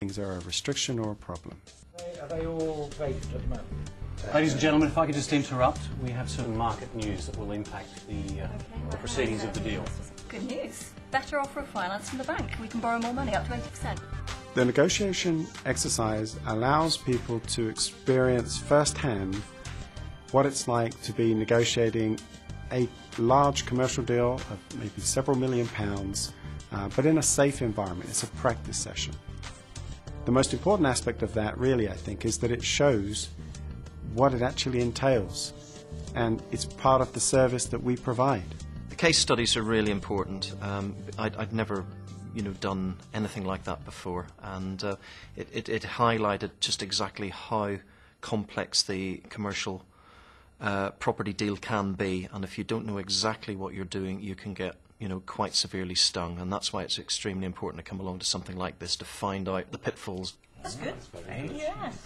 things are a restriction or a problem. Are they all vacant at the moment? Ladies and gentlemen, if I could just interrupt, we have some market news that will impact the proceedings of the deal. Good news. Better offer of finance from the bank. We can borrow more money, up to 80%. The negotiation exercise allows people to experience firsthand what it's like to be negotiating a large commercial deal of maybe several £1 million, but in a safe environment. It's a practice session. The most important aspect of that, really, I think, is that it shows what it actually entails, and it's part of the service that we provide. The case studies are really important. I'd never, done anything like that before, and it highlighted just exactly how complex the commercial property deal can be, and if you don't know exactly what you're doing, you can get quite severely stung, and that's why it's extremely important to come along to something like this to find out the pitfalls. That's good. Yes.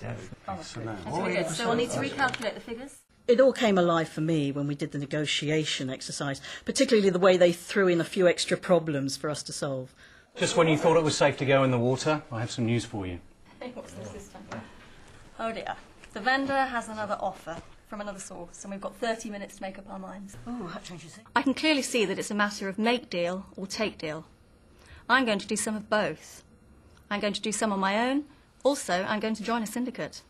Excellent. That's really good. So we'll need to recalculate the figures. It all came alive for me when we did the negotiation exercise, particularly the way they threw in a few extra problems for us to solve. Just when you thought it was safe to go in the water, I have some news for you. What's this time? Oh dear. The vendor has another offer from another source, and we've got 30 minutes to make up our minds. Oh, that changes things. I can clearly see that it's a matter of make deal or take deal. I'm going to do some of both. I'm going to do some on my own. Also, I'm going to join a syndicate.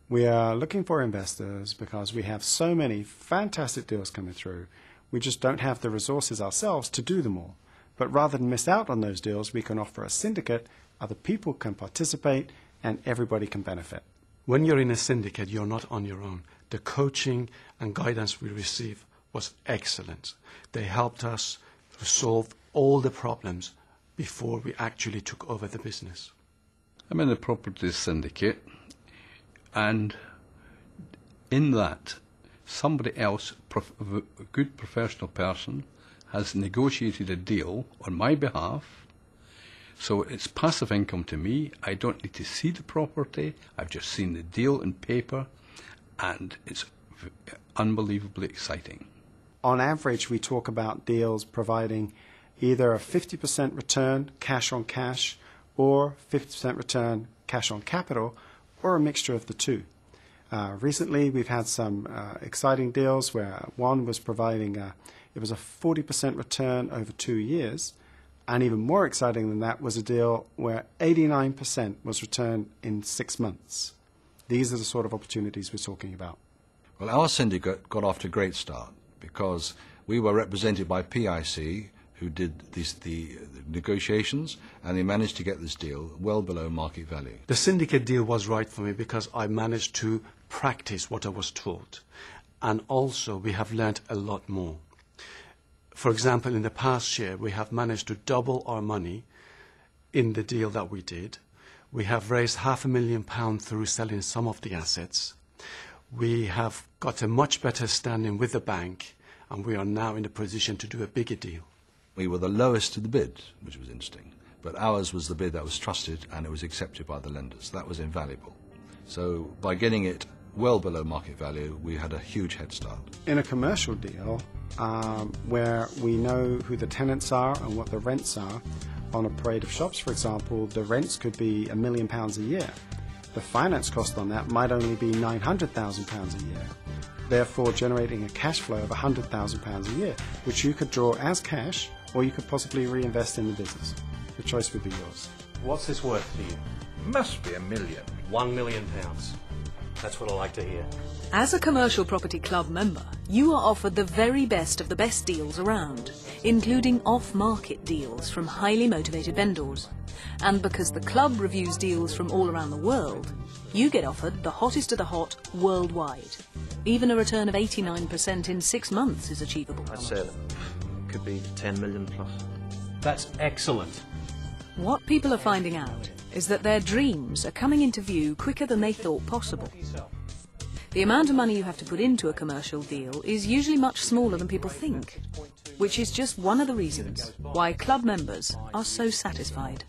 We are looking for investors because we have so many fantastic deals coming through. We just don't have the resources ourselves to do them all. But rather than miss out on those deals, we can offer a syndicate, other people can participate, and everybody can benefit. When you're in a syndicate, you're not on your own. The coaching and guidance we received was excellent. They helped us to solve all the problems before we actually took over the business. I'm in a property syndicate, and in that, somebody else, a good professional person, has negotiated a deal on my behalf. So it's passive income to me. I don't need to see the property. I've just seen the deal in paper, and it's unbelievably exciting. On average, we talk about deals providing either a 50% return, cash on cash, or 50% return, cash on capital, or a mixture of the two. Recently, we've had some exciting deals where one was providing it was a 40% return over 2 years, and even more exciting than that was a deal where 89% was returned in 6 months. These are the sort of opportunities we're talking about. Well, our syndicate got off to a great start because we were represented by PIC, who did the negotiations, and they managed to get this deal well below market value. The syndicate deal was right for me because I managed to practice what I was taught. And also, we have learned a lot more. For example, in the past year, we have managed to double our money in the deal that we did. We have raised £500,000 through selling some of the assets. We have got a much better standing with the bank, and we are now in a position to do a bigger deal. We were the lowest of the bid, which was interesting, but ours was the bid that was trusted and it was accepted by the lenders. That was invaluable. So by getting it well below market value, we had a huge head start. In a commercial deal, where we know who the tenants are and what the rents are, on a parade of shops, for example, the rents could be £1 million a year. The finance cost on that might only be £900,000 a year, therefore generating a cash flow of £100,000 a year, which you could draw as cash, or you could possibly reinvest in the business. The choice would be yours. What's this worth to you? Must be £1 million. £1 million. That's what I like to hear. As a Commercial Property Club member, you are offered the very best of the best deals around, including off-market deals from highly motivated vendors. And because the club reviews deals from all around the world, you get offered the hottest of the hot worldwide. Even a return of 89% in 6 months is achievable. I'd say it could be 10 million plus. That's excellent. What people are finding out is that their dreams are coming into view quicker than they thought possible. The amount of money you have to put into a commercial deal is usually much smaller than people think, which is just one of the reasons why club members are so satisfied.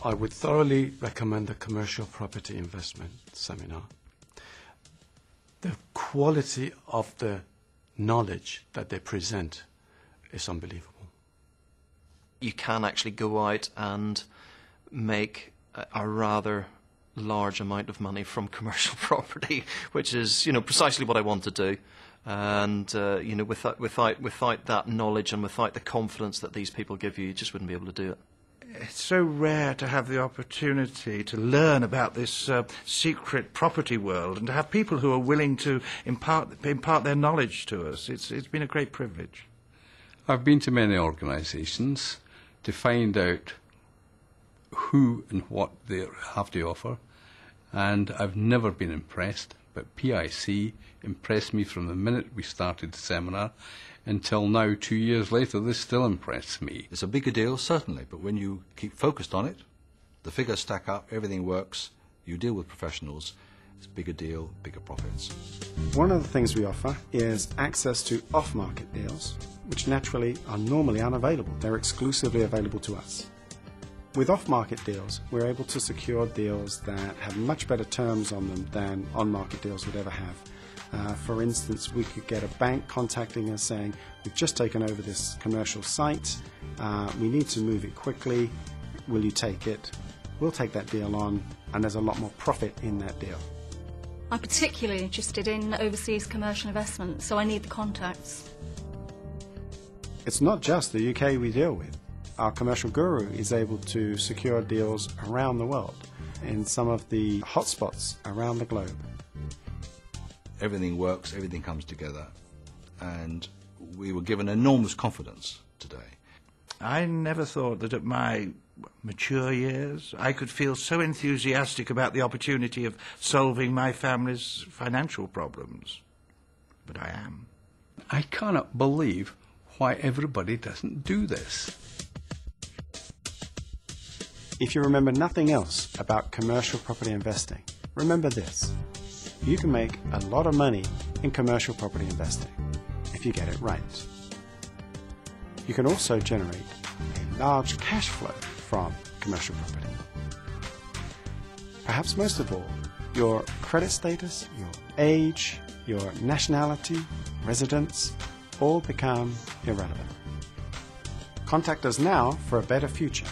I would thoroughly recommend the Commercial Property Investment Seminar. The quality of the knowledge that they present is unbelievable. You can actually go out and make a rather large amount of money from commercial property, which is, precisely what I want to do. And without that knowledge and without the confidence that these people give you, you just wouldn't be able to do it. It's so rare to have the opportunity to learn about this secret property world and to have people who are willing to impart their knowledge to us. It's been a great privilege. I've been to many organisations to find out who and what they have to offer, and I've never been impressed, but PIC impressed me from the minute we started the seminar until now, 2 years later. They still impress me. It's a bigger deal, certainly, but when you keep focused on it, the figures stack up, everything works, you deal with professionals, it's a bigger deal, bigger profits. One of the things we offer is access to off-market deals, which naturally are normally unavailable. They're exclusively available to us. With off-market deals, we're able to secure deals that have much better terms on them than on-market deals would ever have. For instance, we could get a bank contacting us saying, we've just taken over this commercial site, we need to move it quickly, will you take it? We'll take that deal on, and there's a lot more profit in that deal. I'm particularly interested in overseas commercial investment, so I need the contacts. It's not just the UK we deal with. Our commercial guru is able to secure deals around the world, in some of the hotspots around the globe. Everything works, everything comes together, and we were given enormous confidence today. I never thought that at my mature years I could feel so enthusiastic about the opportunity of solving my family's financial problems. But I am. I cannot believe why everybody doesn't do this. If you remember nothing else about commercial property investing, remember this. You can make a lot of money in commercial property investing if you get it right. You can also generate a large cash flow from commercial property. Perhaps most of all, your credit status, your age, your nationality, residence, all become irrelevant. Contact us now for a better future.